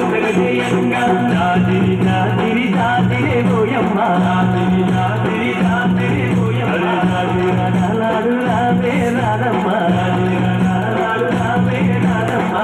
పండగజేయంగా జాజిరి జాజిరి జాజిరే పోయమ్మ జాజిరి జాజిరి జాజిరే పోయమ్మ రాజు రావే రాధమ్మ రాజు రావే రాధమ్మ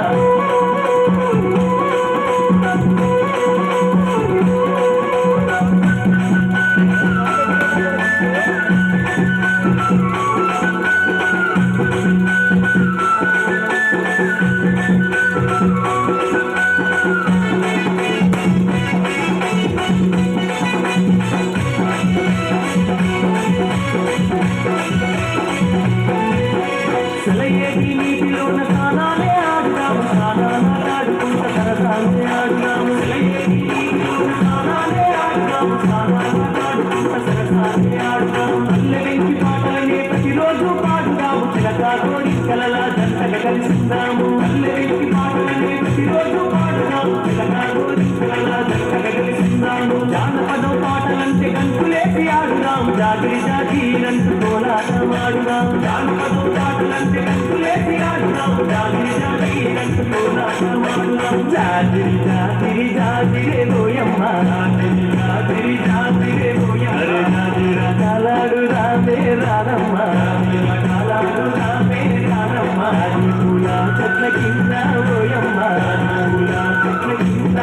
సెలయేటి నీటిలోన స్నానాలే ఆడుదాము స్నానాలాడుకుంట సరసాలే ఆడుదాము సెలయేటి నీటిలోన స్నానాలే ఆడుదాము స్నానాలాడుకుంట సరసాలే ఆడుదాము పల్లె వెంచి పాటలనే ప్రతిరోజు పాడుదాము చిలకా కోడికలలా జంటగా కలిసిందాము పల్లె వెంచి పాటలనే ప్రతిరోజు పాడుదాము చిలకా కోడికలలా జంటగా కలిసిందాము జానపదం పాటలంటే గంతులేసి ఆడుదాము జాగిరి జాగిరంటూ కోలాటమాడుదాము జానపదం పాటలంటే గంతులేసి ఆడుదాము జాగిరి జాగిరంటూ కోలాటమాడుదాము జాగిరి జాగిరి జాగిరే పోయమ్మ జాగిరి జాగిరి జాగిరే పోయమ్మ జాగిరా కాలాడు రావే రాధమ్మ కాలాడు రావే రాధమ్మ పూల చెట్ల కింద పోయమ్మ పూల చెట్ల కింద